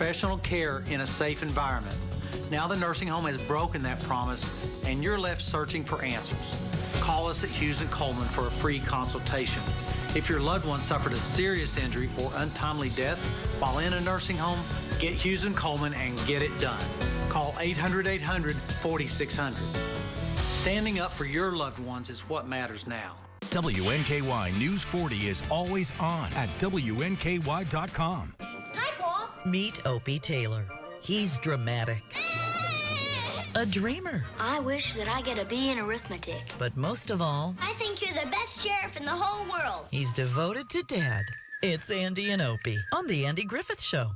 professional care in a safe environment. Now the nursing home has broken that promise, and you're left searching for answers. Call us at Hughes & Coleman for a free consultation. If your loved one suffered a serious injury or untimely death while in a nursing home, get Hughes & Coleman and get it done. Call 800-800-4600. Standing up for your loved ones is what matters now. WNKY News 40 is always on at WNKY.com. Hi, Paul. Meet Opie Taylor. He's dramatic. A dreamer. I wish that I get a B in arithmetic. But most of all, I think you're the best sheriff in the whole world. he's devoted to Dad. It's Andy and Opie on The Andy Griffith Show.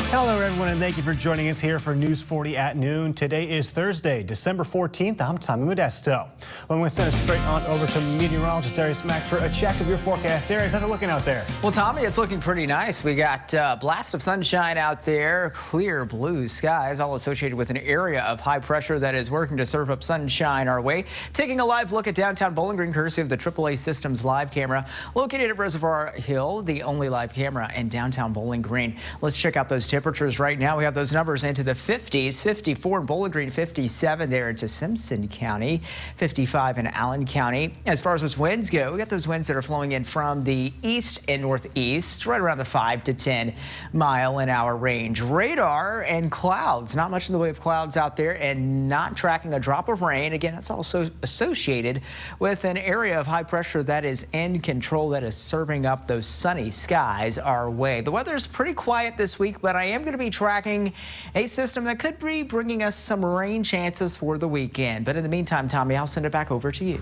Hello, everyone, and thank you for joining us here for News 40 at noon. Today is Thursday, December 14th. I'm Tommy Modesto. I'm going to send us straight on over to meteorologist Darius Mack for a check of your forecast. Darius, how's it looking out there? Well, Tommy, it's looking pretty nice. We got a blast of sunshine out there, clear blue skies, all associated with an area of high pressure that is working to serve up sunshine our way. Taking a live look at downtown Bowling Green, courtesy of the AAA Systems live camera, located at Reservoir Hill, the only live camera in downtown Bowling Green. Let's check out those temperatures right now. We have those numbers into the 50s, 54 in Bowling Green, 57 there into Simpson County, 55 in Allen County. As far as those winds go, we got those winds that are flowing in from the east and northeast, right around the 5 to 10 mile an hour range. Radar and clouds, not much in the way of clouds out there, and not tracking a drop of rain. Again, that's also associated with an area of high pressure that is in control, that is serving up those sunny skies our way. The weather is pretty quiet this week, but I am going to be tracking a system that could be bringing us some rain chances for the weekend. But in the meantime, Tommy, I'll send it back over to you.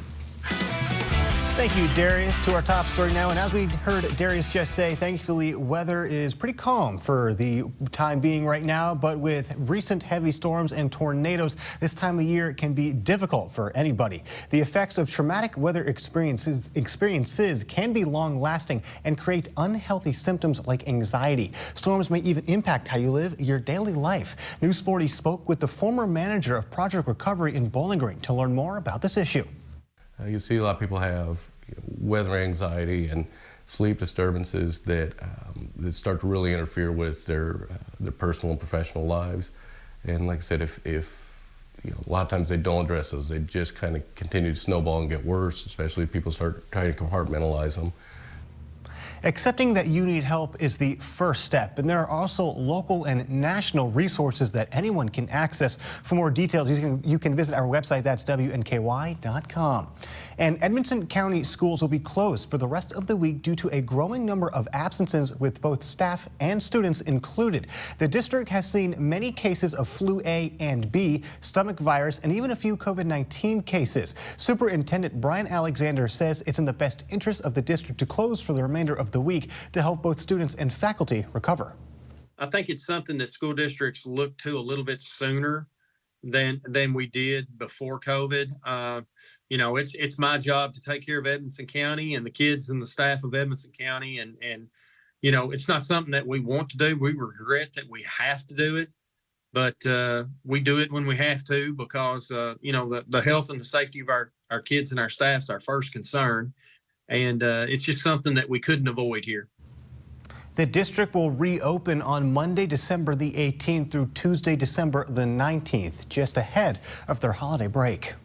Thank you, Darius. To our top story now, and as we heard Darius just say, thankfully, weather is pretty calm for the time being right now, but with recent heavy storms and tornadoes, this time of year can be difficult for anybody. The effects of traumatic weather experiences can be long-lasting and create unhealthy symptoms like anxiety. Storms may even impact how you live your daily life. News 40 spoke with the former manager of Project Recovery in Bowling Green to learn more about this issue. You see a lot of people have weather anxiety and sleep disturbances that start to really interfere with their personal and professional lives. And like I said, if a lot of times they don't address those, they just kind of continue to snowball and get worse, especially if people start trying to compartmentalize them. Accepting that you need help is the first step, and there are also local and national resources that anyone can access. For more details, you can visit our website. That's WNKY.com. And Edmonson County schools will be closed for the rest of the week due to a growing number of absences, with both staff and students included. The district has seen many cases of flu A and B, stomach virus, and even a few COVID-19 cases. Superintendent Brian Alexander says it's in the best interest of the district to close for the remainder of the week to help both students and faculty recover. I think it's something that school districts look to a little bit sooner than we did before COVID. You know, it's my job to take care of Edmonson County and the kids and the staff of Edmonson County. And you know, it's not something that we want to do. We regret that we have to do it, but we do it when we have to because, you know, the health and the safety of our kids and our staff is our first concern. And it's just something that we couldn't avoid here. The district will reopen on Monday, December the 18th through Tuesday, December the 19th, just ahead of their holiday break.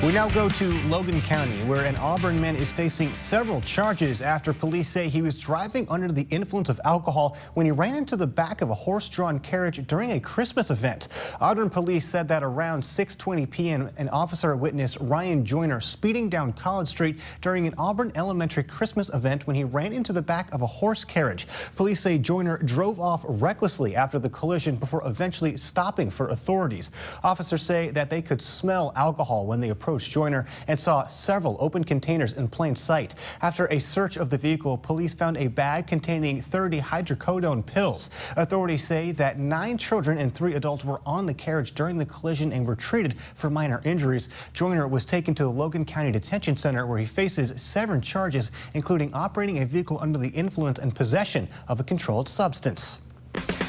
We now go to Logan County, where an Auburn man is facing several charges after police say he was driving under the influence of alcohol when he ran into the back of a horse-drawn carriage during a Christmas event. Auburn police said that around 6:20 p.m., an officer witnessed Ryan Joyner speeding down College Street during an Auburn Elementary Christmas event when he ran into the back of a horse carriage. Police say Joyner drove off recklessly after the collision before eventually stopping for authorities. Officers say that they could smell alcohol when they approached Joyner and saw several open containers in plain sight. After a search of the vehicle, police found a bag containing 30 hydrocodone pills. Authorities say that 9 children and 3 adults were on the carriage during the collision and were treated for minor injuries. Joyner was taken to the Logan County Detention Center, where he faces 7 charges, including operating a vehicle under the influence and possession of a controlled substance.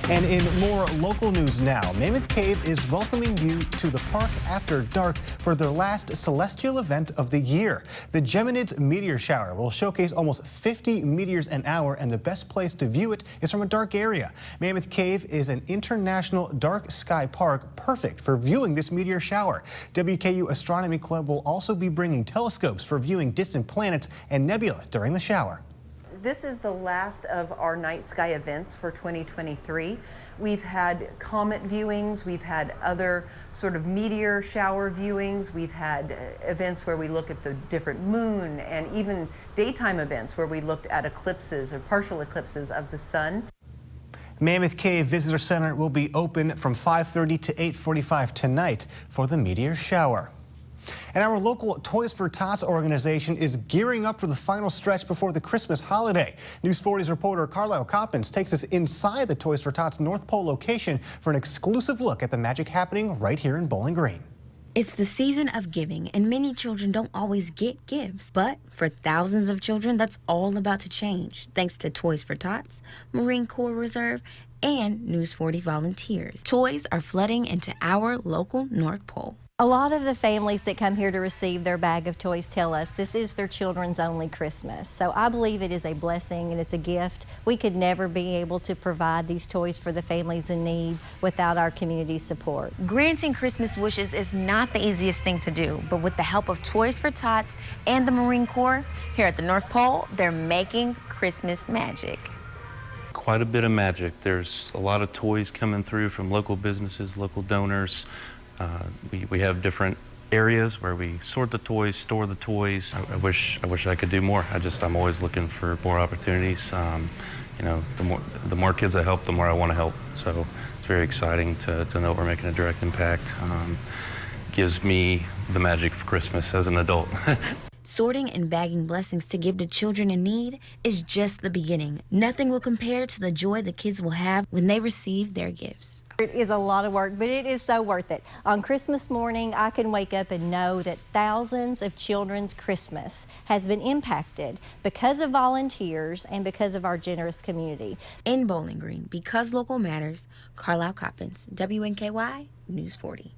And in more local news now, Mammoth Cave is welcoming you to the park after dark for their last celestial event of the year. The Geminids meteor shower will showcase almost 50 meteors an hour, and the best place to view it is from a dark area. Mammoth Cave is an international dark sky park perfect for viewing this meteor shower. WKU Astronomy Club will also be bringing telescopes for viewing distant planets and nebula during the shower. This is the last of our night sky events for 2023. We've had comet viewings, we've had other sort of meteor shower viewings, we've had events where we look at the different moon, and even daytime events where we looked at eclipses or partial eclipses of the sun. Mammoth Cave Visitor Center will be open from 5:30 to 8:45 tonight for the meteor shower. And our local Toys for Tots organization is gearing up for the final stretch before the Christmas holiday. News 40's reporter Carlisle Coppins takes us inside the Toys for Tots North Pole location for an exclusive look at the magic happening right here in Bowling Green. It's the season of giving, and many children don't always get gifts. But for thousands of children, that's all about to change, thanks to Toys for Tots, Marine Corps Reserve, and News 40 volunteers. Toys are flooding into our local North Pole. A lot of the families that come here to receive their bag of toys tell us this is their children's only Christmas. So I believe it is a blessing and it's a gift. We could never be able to provide these toys for the families in need without our community support. Granting Christmas wishes is not the easiest thing to do, but with the help of Toys for Tots and the Marine Corps, here at the North Pole, they're making Christmas magic. Quite a bit of magic. There's a lot of toys coming through from local businesses, local donors. We have different areas where we sort the toys, store the toys. I wish I could do more. I'm always looking for more opportunities. You know, the more kids I help, the more I want to help. So it's very exciting to know we're making a direct impact. Gives me the magic of Christmas as an adult. Sorting and bagging blessings to give to children in need is just the beginning. Nothing will compare to the joy the kids will have when they receive their gifts. It is a lot of work, but it is so worth it. On Christmas morning, I can wake up and know that thousands of children's Christmas has been impacted because of volunteers and because of our generous community. In Bowling Green, because local matters, Carlisle Coppins, WNKY News 40.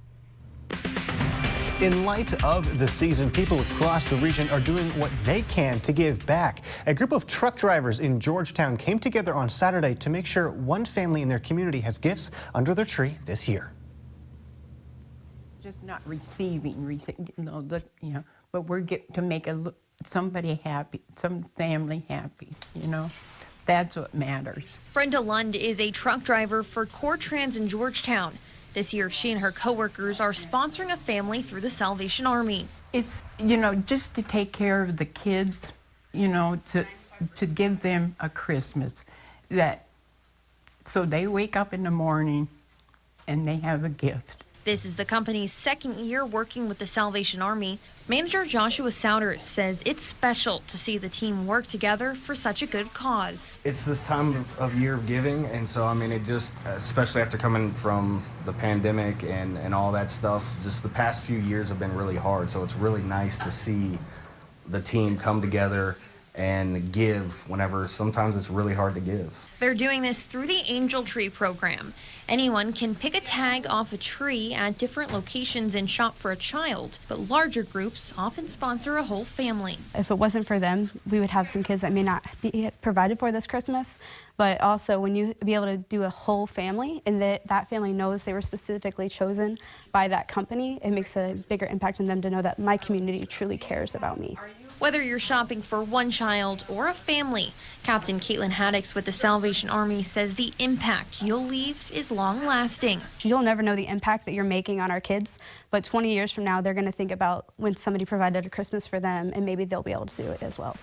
In light of the season, people across the region are doing what they can to give back. A group of truck drivers in Georgetown came together on Saturday to make sure one family in their community has gifts under their tree this year. Just not receiving, but we're getting to make somebody happy, some family happy, That's what matters. Brenda Lund is a truck driver for Core Trans in Georgetown. This year, she and her coworkers are sponsoring a family through the Salvation Army. It's, just to take care of the kids, to give them a Christmas so they wake up in the morning and they have a gift. This is the company's second year working with the Salvation Army. Manager Joshua Souders says it's special to see the team work together for such a good cause. It's this time of year of giving, and so, it just, especially after coming from the pandemic and all that stuff, just the past few years have been really hard, so it's really nice to see the team come together and give whenever sometimes it's really hard to give. They're doing this through the Angel Tree program. Anyone can pick a tag off a tree at different locations and shop for a child, but larger groups often sponsor a whole family. If it wasn't for them, we would have some kids that may not be provided for this Christmas, but also when you be able to do a whole family and that family knows they were specifically chosen by that company, it makes a bigger impact on them to know that my community truly cares about me. Whether you're shopping for one child or a family, Captain Caitlin Haddix with the Salvation Army says the impact you'll leave is long-lasting. You'll never know the impact that you're making on our kids, but 20 years from now, they're going to think about when somebody provided a Christmas for them, and maybe they'll be able to do it as well.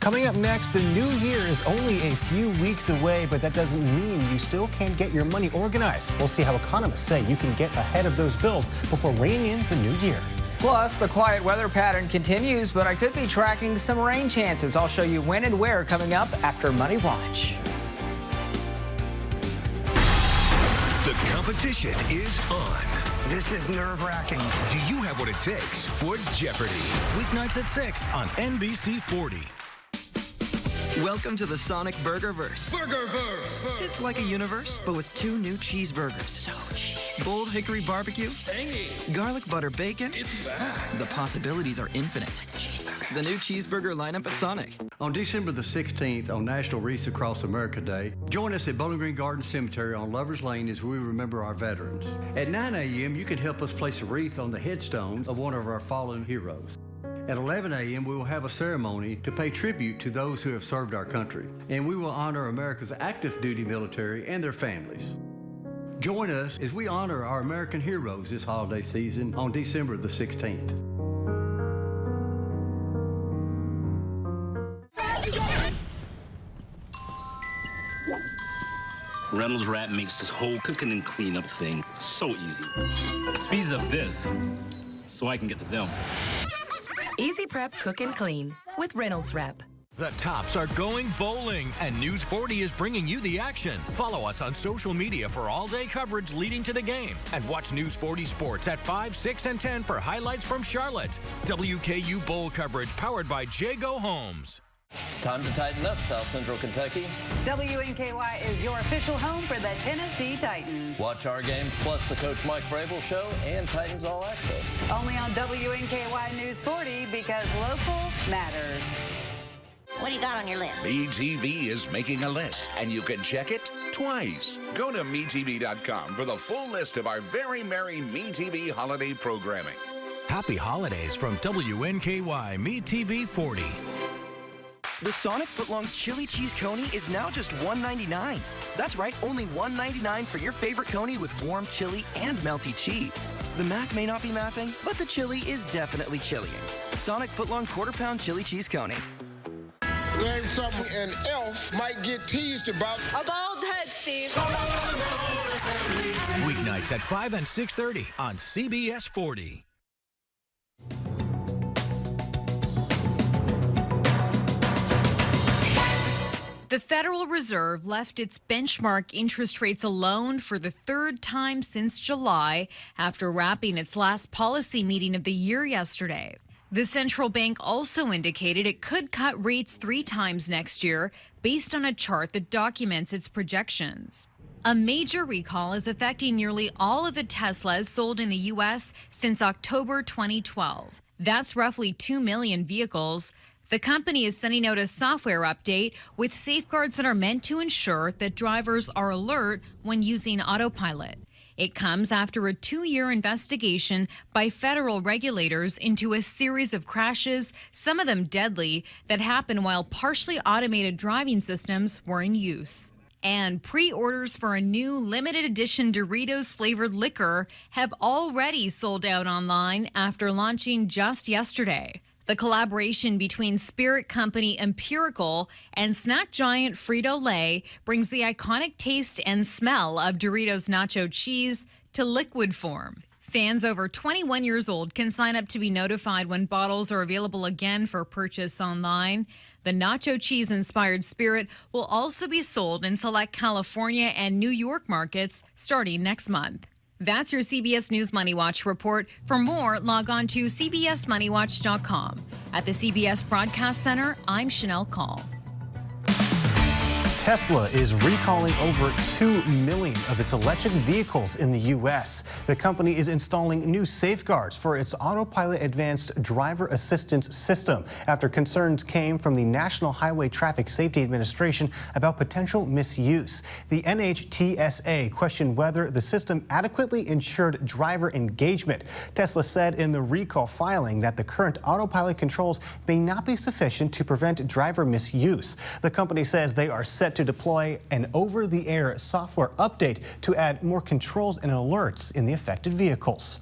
Coming up next, the new year is only a few weeks away, but that doesn't mean you still can't get your money organized. We'll see how economists say you can get ahead of those bills before ringing in the new year. Plus, the quiet weather pattern continues, but I could be tracking some rain chances. I'll show you when and where coming up after Money Watch. The competition is on. This is nerve-wracking. Do you have what it takes for Jeopardy? Weeknights at 6 on NBC 40. Welcome to the Sonic Burgerverse. Burgerverse! It's like a universe, but with 2 new cheeseburgers. So cheesy. Bold hickory barbecue. Tangy. Garlic butter bacon. It's back. The possibilities are infinite. Cheeseburger. The new cheeseburger lineup at Sonic. On December the 16th, on National Wreaths Across America Day, join us at Bowling Green Garden Cemetery on Lovers Lane as we remember our veterans. At 9 a.m., you can help us place a wreath on the headstones of one of our fallen heroes. At 11 a.m., we will have a ceremony to pay tribute to those who have served our country, and we will honor America's active duty military and their families. Join us as we honor our American heroes this holiday season on December the 16th. Reynolds Wrap makes this whole cooking and cleanup thing so easy. Speeds up this so I can get to them. Easy prep, cook, and clean with Reynolds Wrap. The Tops are going bowling, and News 40 is bringing you the action. Follow us on social media for all-day coverage leading to the game, and watch News 40 Sports at 5, 6, and 10 for highlights from Charlotte. WKU Bowl coverage powered by Jago Homes. It's time to tighten up, South Central Kentucky. WNKY is your official home for the Tennessee Titans. Watch our games plus the Coach Mike Vrabel Show and Titans All Access. Only on WNKY News 40 because local matters. What do you got on your list? MeTV is making a list, and you can check it twice. Go to MeTV.com for the full list of our very merry MeTV holiday programming. Happy holidays from WNKY MeTV 40. The Sonic Footlong Chili Cheese Coney is now just $1.99. That's right, only $1.99 for your favorite coney with warm chili and melty cheese. The math may not be mathing, but the chili is definitely chillying. Sonic Footlong Quarter-Pound Chili Cheese Coney. Name something an elf might get teased about. A bald head, Steve. Weeknights at 5 and 6:30 on CBS 40. The Federal Reserve left its benchmark interest rates alone for the 3rd time since July after wrapping its last policy meeting of the year yesterday. The central bank also indicated it could cut rates 3 times next year based on a chart that documents its projections. A major recall is affecting nearly all of the Teslas sold in the U.S. since October 2012. That's roughly 2 million vehicles. The company is sending out a software update with safeguards that are meant to ensure that drivers are alert when using autopilot. It comes after a 2-year investigation by federal regulators into a series of crashes, some of them deadly, that happened while partially automated driving systems were in use. And pre-orders for a new limited edition Doritos flavored liquor have already sold out online after launching just yesterday. The collaboration between spirit company Empirical and snack giant Frito-Lay brings the iconic taste and smell of Doritos nacho cheese to liquid form. Fans over 21 years old can sign up to be notified when bottles are available again for purchase online. The nacho cheese-inspired spirit will also be sold in select California and New York markets starting next month. That's your CBS News Money Watch report. For more, log on to cbsmoneywatch.com. At the CBS Broadcast Center, I'm Chanel Call. Tesla is recalling over 2 million of its electric vehicles in the U.S. The company is installing new safeguards for its autopilot advanced driver assistance system after concerns came from the National Highway Traffic Safety Administration about potential misuse. The NHTSA questioned whether the system adequately ensured driver engagement. Tesla said in the recall filing that the current autopilot controls may not be sufficient to prevent driver misuse. The company says they are set to deploy an over-the-air software update to add more controls and alerts in the affected vehicles.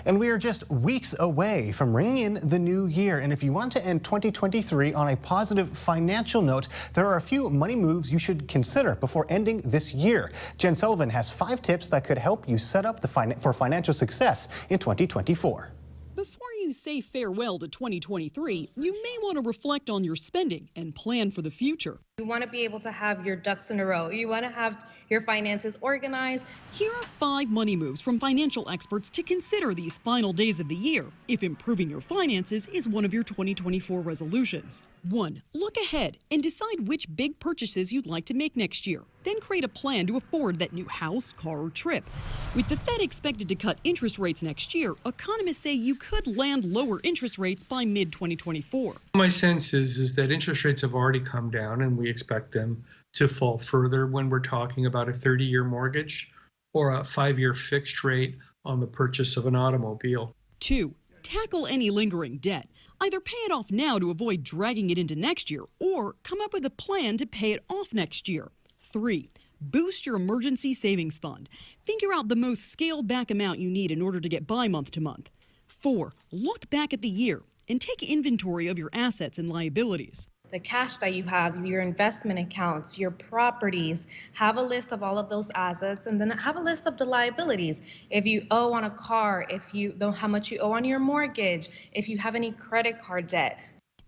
And we are just weeks away from ringing in the new year. And if you want to end 2023 on a positive financial note, there are a few money moves you should consider before ending this year. Jen Sullivan has 5 tips that could help you set up for financial success in 2024. Before you say farewell to 2023, you may want to reflect on your spending and plan for the future. You want to be able to have your ducks in a row. You want to have your finances organized. Here are 5 money moves from financial experts to consider these final days of the year if improving your finances is one of your 2024 resolutions. 1. Look ahead and decide which big purchases you'd like to make next year. Then create a plan to afford that new house, car, or trip. With the Fed expected to cut interest rates next year, economists say you could land lower interest rates by mid-2024. My sense is that interest rates have already come down, and we expect them to fall further when we're talking about a 30-year mortgage or a 5-year fixed rate on the purchase of an automobile. 2. Tackle any lingering debt. Either pay it off now to avoid dragging it into next year, or come up with a plan to pay it off next year. 3. Boost your emergency savings fund. Figure out the most scaled back amount you need in order to get by month to month. 4. Look back at the year and take inventory of your assets and liabilities. The cash that you have, your investment accounts, your properties, have a list of all of those assets, and then have a list of the liabilities. If you owe on a car, if you know how much you owe on your mortgage, if you have any credit card debt.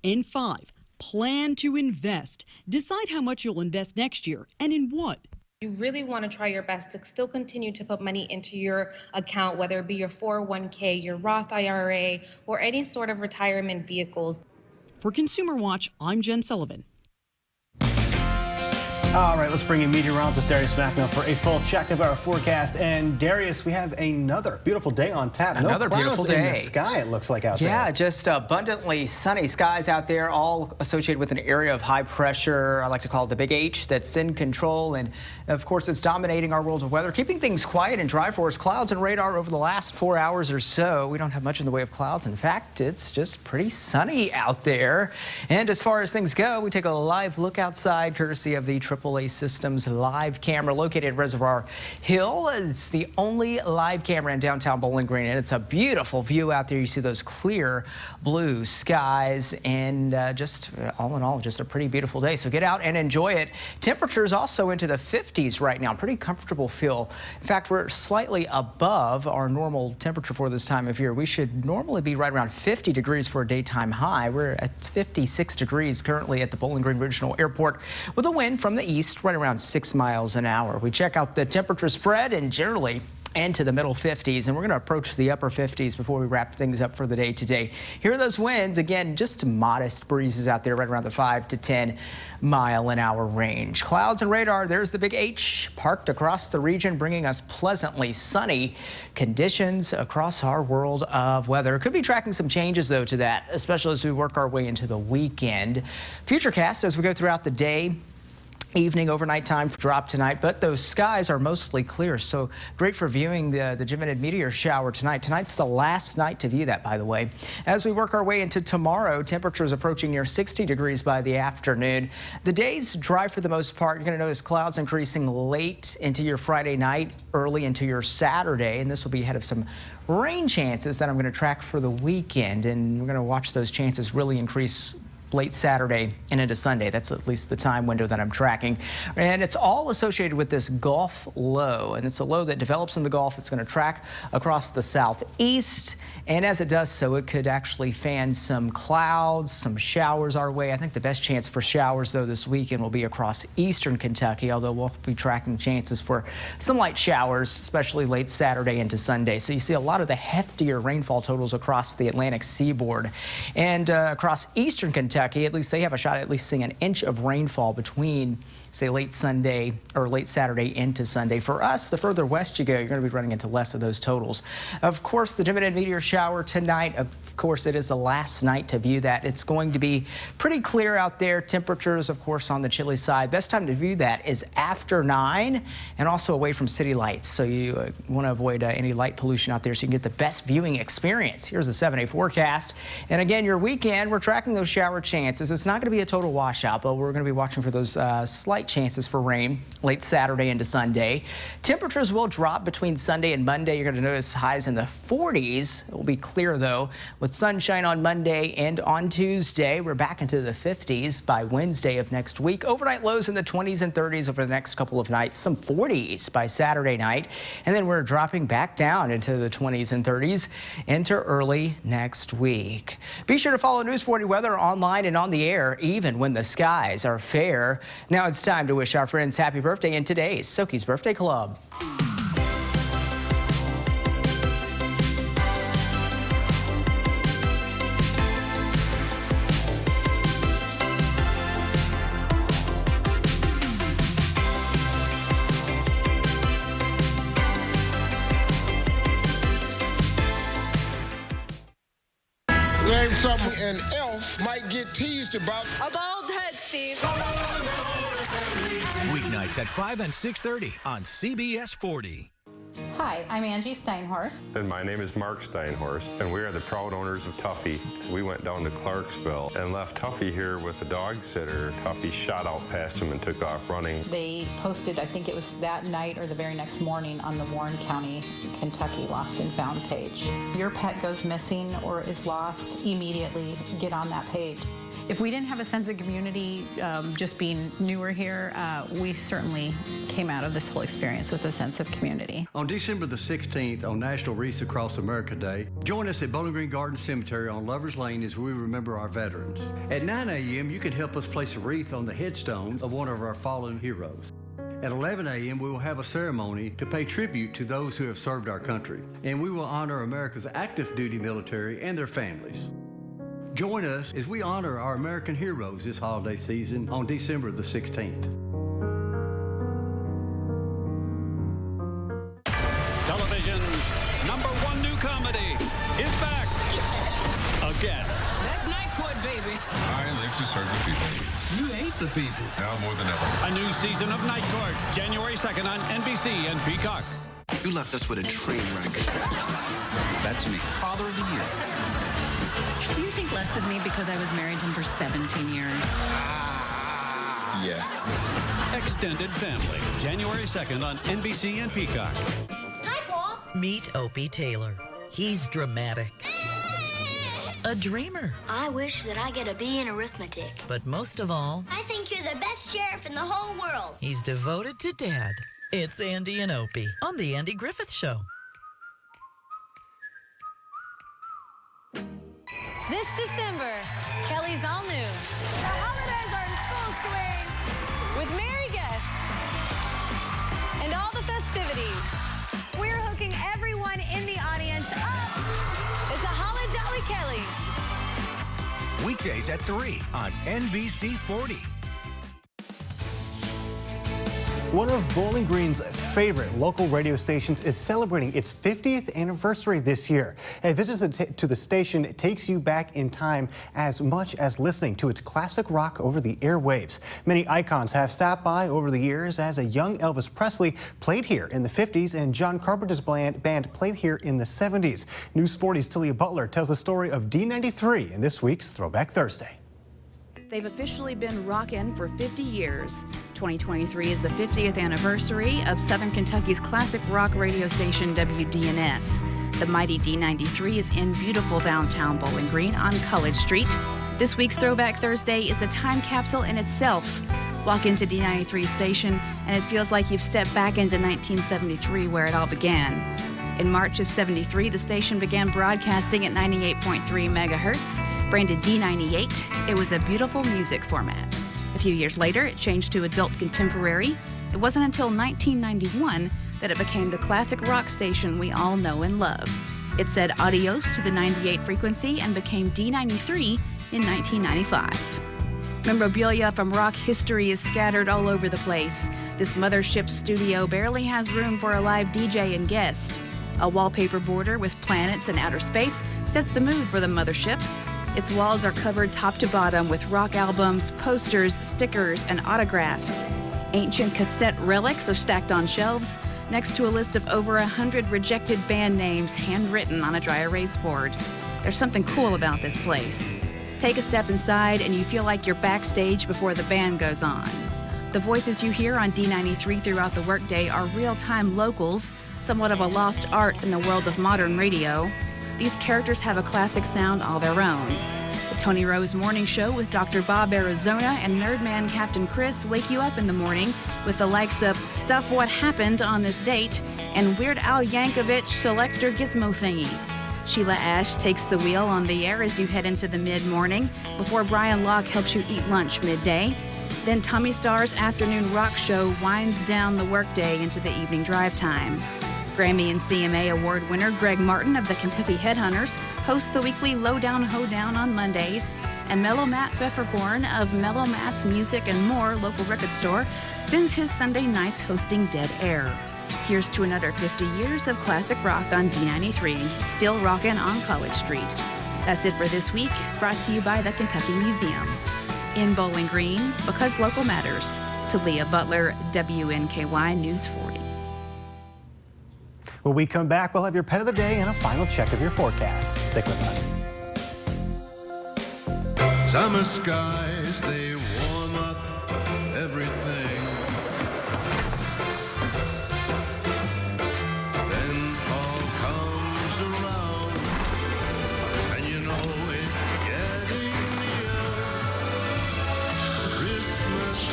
And 5. Plan to invest. Decide how much you'll invest next year and in what. You really want to try your best to still continue to put money into your account, whether it be your 401k, your Roth IRA, or any sort of retirement vehicles. For Consumer Watch, I'm Jen Sullivan. All right, let's bring in meteorologist Darius McNeil for a full check of our forecast. And Darius, we have another beautiful day on tap. Another no clouds beautiful day in the sky, it looks like out there. Yeah, just abundantly sunny skies out there, all associated with an area of high pressure. I like to call it the Big H, that's in control. And of course, it's dominating our world of weather, keeping things quiet and dry for us. Clouds and radar over the last 4 hours or so. We don't have much in the way of clouds. In fact, it's just pretty sunny out there. And as far as things go, we take a live look outside, courtesy of the AAA Systems live camera located at Reservoir Hill. It's the only live camera in downtown Bowling Green, and it's a beautiful view out there. You see those clear blue skies, and just all in all, just a pretty beautiful day. So get out and enjoy it. Temperatures also into the 50s right now. Pretty comfortable feel. In fact, we're slightly above our normal temperature for this time of year. We should normally be right around 50 degrees for a daytime high. We're at 56 degrees currently at the Bowling Green Regional Airport with a wind from the east right around 6 miles an hour. We check out the temperature spread and generally into the middle 50s, and we're going to approach the upper 50s before we wrap things up for the day today. Here are those winds. Again, just modest breezes out there right around the 5 to 10 mile an hour range. Clouds and radar, there's the Big H parked across the region, bringing us pleasantly sunny conditions across our world of weather. Could be tracking some changes though to that, especially as we work our way into the weekend. Futurecast as we go throughout the day. Evening, overnight time drop tonight, but those skies are mostly clear, so great for viewing the Geminid meteor shower tonight. Tonight's the last night to view that, by the way. As we work our way into tomorrow, temperatures approaching near 60 degrees by the afternoon. The day's dry for the most part. You're going to notice clouds increasing late into your Friday night, early into your Saturday, and this will be ahead of some rain chances that I'm going to track for the weekend, and we're going to watch those chances really increase late Saturday and into Sunday. That's at least the time window that I'm tracking. And it's all associated with this Gulf low. And it's a low that develops in the Gulf. It's going to track across the southeast. And as it does so, it could actually fan some clouds, some showers our way. I think the best chance for showers, though, this weekend will be across eastern Kentucky, although we'll be tracking chances for some light showers, especially late Saturday into Sunday. So you see a lot of the heftier rainfall totals across the Atlantic seaboard. And across eastern Kentucky, at least they have a shot at least seeing an inch of rainfall between, say, late Sunday or late Saturday into Sunday. For us, the further west you go, you're going to be running into less of those totals. Of course, the Geminid meteor shower tonight, of course, it is the last night to view that. It's going to be pretty clear out there. Temperatures, of course, on the chilly side. Best time to view that is after 9 and also away from city lights. So you want to avoid any light pollution out there so you can get the best viewing experience. Here's the 7-day forecast. And again, your weekend, we're tracking those shower chances. It's not going to be a total washout, but we're going to be watching for those slight slight chances for rain late Saturday into Sunday. Temperatures will drop between Sunday and Monday. You're going to notice highs in the 40s. It will be clear, though, with sunshine on Monday and on Tuesday. We're back into the 50s by Wednesday of next week. Overnight lows in the 20s and 30s over the next couple of nights. Some 40s by Saturday night. And then we're dropping back down into the 20s and 30s into early next week. Be sure to follow News 40 weather online and on the air, even when the skies are fair. Now it's time to wish our friends happy birthday in today's Soki's Birthday Club. Name something an elf might get teased about. A bald head, Steve. Weeknights at 5 and 6:30 on CBS 40. Hi, I'm Angie Steinhorst. And my name is Mark Steinhorst, and we are the proud owners of Tuffy. We went down to Clarksville and left Tuffy here with a dog sitter. Tuffy shot out past him and took off running. They posted, I think it was that night or the very next morning, on the Warren County, Kentucky Lost and Found page. Your pet goes missing or is lost, immediately get on that page. If we didn't have a sense of community, just being newer here, we certainly came out of this whole experience with a sense of community. On December the 16th, on National Wreaths Across America Day, join us at Bowling Green Garden Cemetery on Lovers Lane as we remember our veterans. At 9 a.m., you can help us place a wreath on the headstone of one of our fallen heroes. At 11 a.m., we will have a ceremony to pay tribute to those who have served our country, and we will honor America's active duty military and their families. Join us as we honor our American heroes this holiday season on December the 16th. Television's #1 new comedy is back again. That's NyQuil, baby. I live to serve the people. You hate the people. Now more than ever. A new season of Night Court, January 2nd on NBC and Peacock. You left us with a train wreck. That's me, Father of the Year. Do you think less of me because I was married to him for 17 years? Yes. Extended Family, January 2nd on NBC and Peacock. Hi, Paul. Meet Opie Taylor. He's dramatic. A dreamer. I wish that I get a B in arithmetic. But most of all, I think you're the best sheriff in the whole world. he's devoted to Dad. It's Andy and Opie on The Andy Griffith Show. This December, Kelly's all new. The holidays are in full swing with merry guests and all the festivities. We're hooking everyone in the audience up. It's a Holly Jolly Kelly. Weekdays at 3 on NBC 40. One of Bowling Green's favorite local radio stations is celebrating its 50th anniversary this year. A visit to the station takes you back in time as much as listening to its classic rock over the airwaves. Many icons have stopped by over the years, as a young Elvis Presley played here in the 50s and John Carpenter's band played here in the 70s. News 40's Talia Butler tells the story of D93 in this week's Throwback Thursday. They've officially been rockin' for 50 years. 2023 is the 50th anniversary of Southern Kentucky's classic rock radio station WDNS. The mighty D93 is in beautiful downtown Bowling Green on College Street. This week's Throwback Thursday is a time capsule in itself. Walk into D93 station and it feels like you've stepped back into 1973, where it all began. In March of '73, the station began broadcasting at 98.3 megahertz. Branded D98, it was a beautiful music format. A few years later, it changed to adult contemporary. It wasn't until 1991 that it became the classic rock station we all know and love. It said adios to the 98 frequency and became D93 in 1995. Memorabilia from rock history is scattered all over the place. This mothership studio barely has room for a live DJ and guest. A wallpaper border with planets and outer space sets the mood for the mothership. Its walls are covered top to bottom with rock albums, posters, stickers, and autographs. Ancient cassette relics are stacked on shelves next to a list of over 100 rejected band names handwritten on a dry erase board. There's something cool about this place. Take a step inside and you feel like you're backstage before the band goes on. The voices you hear on D93 throughout the workday are real-time locals, somewhat of a lost art in the world of modern radio. These characters have a classic sound all their own. The Tony Rose Morning Show with Dr. Bob Arizona and Nerdman Captain Chris wake you up in the morning with the likes of Stuff What Happened on This Date and Weird Al Yankovic Selector Gizmo Thingy. Sheila Ash takes the wheel on the air as you head into the mid-morning before Brian Locke helps you eat lunch midday. Then Tommy Starr's afternoon rock show winds down the workday into the evening drive time. Grammy and CMA Award winner Greg Martin of the Kentucky Headhunters hosts the weekly Lowdown Hoedown on Mondays, and Mellow Matt Pfefferkorn of Mellow Matt's Music and More local record store spends his Sunday nights hosting Dead Air. Here's to another 50 years of classic rock on D93, still rockin' on College Street. That's it for this week, brought to you by the Kentucky Museum. In Bowling Green, because local matters. To Leah Butler, WNKY News 40. When we come back, we'll have your pet of the day and a final check of your forecast. Stick with us. Summer skies, they warm up everything. Then fall comes around, and you know it's getting near. Christmas is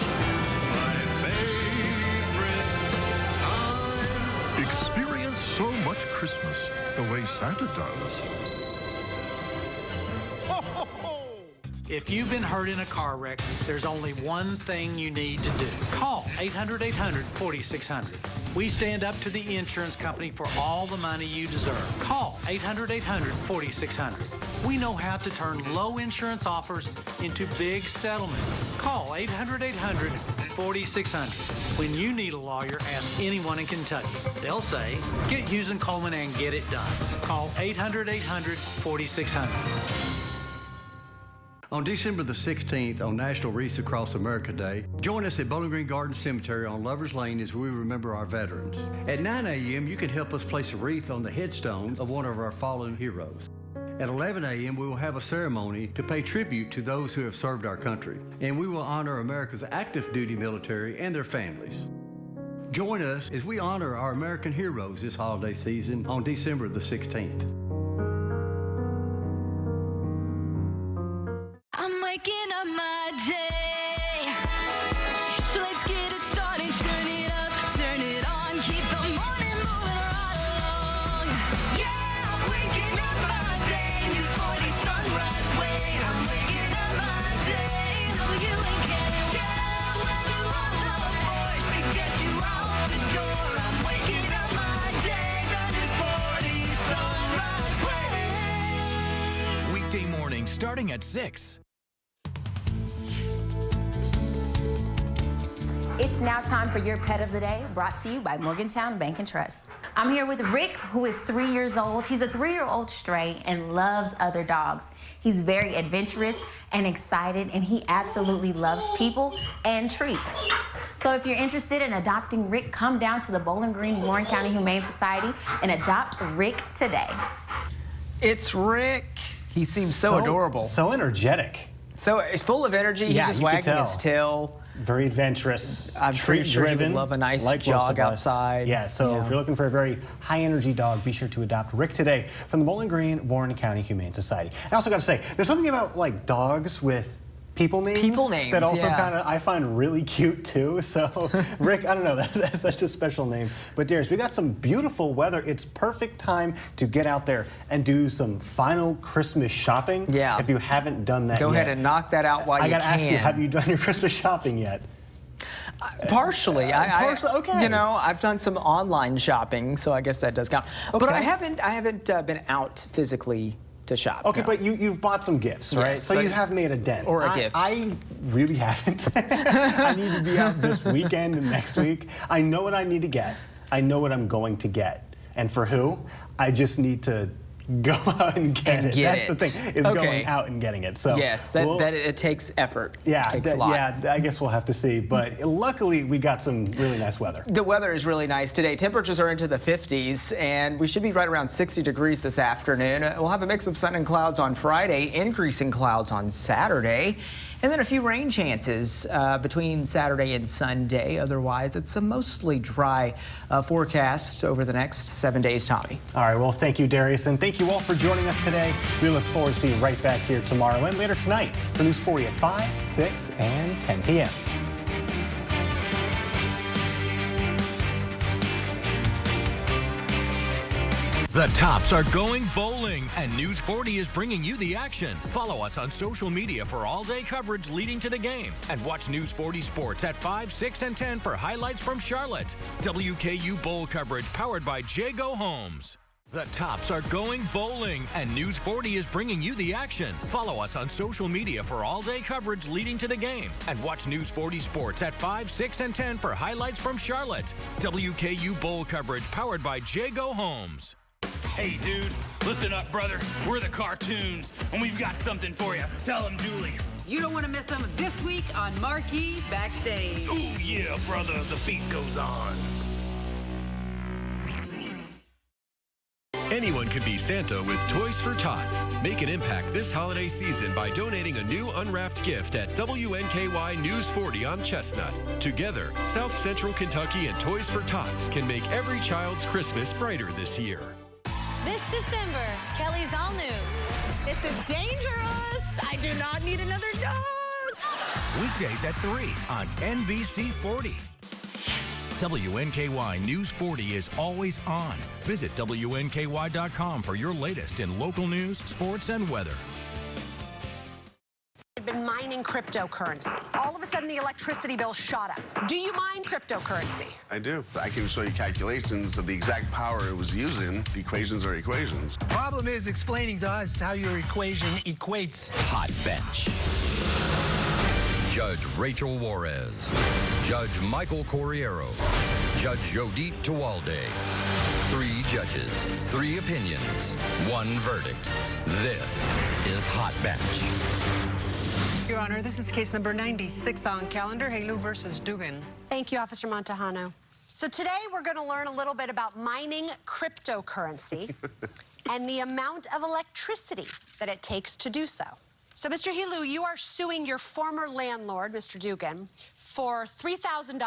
my favorite time. Experience so much Christmas the way Santa does. If you've been hurt in a car wreck, there's only one thing you need to do. Call 800-800-4600. We stand up to the insurance company for all the money you deserve. Call 800-800-4600. We know how to turn low insurance offers into big settlements. Call 800-800-4600. When you need a lawyer, ask anyone in Kentucky. They'll say, get Hughes & Coleman and get it done. Call 800-800-4600. On December the 16th, on National Wreaths Across America Day, join us at Bowling Green Garden Cemetery on Lover's Lane as we remember our veterans. At 9 a.m., you can help us place a wreath on the headstone of one of our fallen heroes. At 11 a.m., we will have a ceremony to pay tribute to those who have served our country, and we will honor America's active duty military and their families. Join us as we honor our American heroes this holiday season on December the 16th. I'm waking up my day, so let's get it started. Turn it up, turn it on, keep the morning moving right along. Yeah, I'm waking up my day, News 40 sunrise way. I'm waking up my day, WNKY. Yeah, when you want the force to get you out the door. I'm waking up my day, the News 40 sunrise way. Weekday morning starting at 6. It's now time for your pet of the day, brought to you by Morgantown Bank and Trust. I'm here with Rick, who is 3 years old. He's a 3-year-old stray and loves other dogs. He's very adventurous and excited, and he absolutely loves people and treats. So if you're interested in adopting Rick, come down to the Bowling Green Warren County Humane Society and adopt Rick today. It's Rick. He seems so adorable. So energetic. So he's full of energy. Yeah, He's just you can wagging his tell. tail. Very adventurous. I'm pretty sure he would treat-driven, love a nice like jog most of us. outside. Yeah, so if you're looking for a very high-energy dog, be sure to adopt Rick today from the Bowling Green Warren County Humane Society. I also got to say, there's something about like dogs with people names that also kind of I find really cute too. So Rick, I don't know, that's such a special name. But Darius, we got some beautiful weather. It's perfect time to get out there and do some final Christmas shopping. Yeah. If you haven't done that yet. Go ahead and knock that out while you can. I got to ask you, have you done your Christmas shopping yet? Partially. Okay. You know, I've done some online shopping, so I guess that does count. Okay. But I haven't been out physically to shop. Okay, no. but you've bought some gifts, right? Yes, so you have made a dent. Or a gift. I really haven't. I need to be out this weekend and next week. I know what I need to get. I know what I'm going to get. And for who? I just need to go out and get it. That's the thing, is going out and getting it. So yes, that it takes effort. Yeah, it takes a lot. Yeah, I guess we'll have to see. But luckily, we got some really nice weather. The weather is really nice today. Temperatures are into the 50s, and we should be right around 60 degrees this afternoon. We'll have a mix of sun and clouds on Friday, increasing clouds on Saturday. And then a few rain chances between Saturday and Sunday. Otherwise, it's a mostly dry forecast over the next 7 days, Tommy. All right, well, thank you, Darius, and thank you all for joining us today. We look forward to seeing you right back here tomorrow and later tonight for News 40 at 5, 6, and 10 p.m. The Tops are going bowling, and News 40 is bringing you the action. Follow us on social media for all-day coverage leading to the game, and watch News 40 Sports at 5, 6, and 10 for highlights from Charlotte. WKU Bowl coverage powered by Jago Homes. The Tops are going bowling, and News 40 is bringing you the action. Follow us on social media for all-day coverage leading to the game, and watch News 40 Sports at 5, 6, and 10 for highlights from Charlotte. WKU Bowl coverage powered by Jago Homes. Hey, dude, listen up, brother. We're the cartoons, and we've got something for you. Tell him, Julie. You don't want to miss them this week on Marquee Backstage. Ooh, yeah, brother, the beat goes on. Anyone can be Santa with Toys for Tots. Make an impact this holiday season by donating a new unwrapped gift at WNKY News 40 on Chestnut. Together, South Central Kentucky and Toys for Tots can make every child's Christmas brighter this year. This December, Kelly's all new. This is dangerous. I do not need another dog. Weekdays at 3 on NBC 40. WNKY News 40 is always on. Visit WNKY.com for your latest in local news, sports, and weather. Been mining cryptocurrency. All of a sudden, the electricity bill shot up. Do you mine cryptocurrency? I do. I can show you calculations of the exact power it was using. Equations are equations. Problem is explaining to us how your equation equates. Hot Bench. Judge Rachel Juarez. Judge Michael Corriero. Judge Jodit Tewalde. 3 judges, 3 opinions, 1 verdict. This is Hot Bench. Your Honor, this is case number 96 on calendar, Helu versus Dugan. Thank you, Officer Montejano. So today we're going to learn a little bit about mining cryptocurrency and the amount of electricity that it takes to do so. So, Mr. Helu, you are suing your former landlord, Mr. Dugan, for $3,000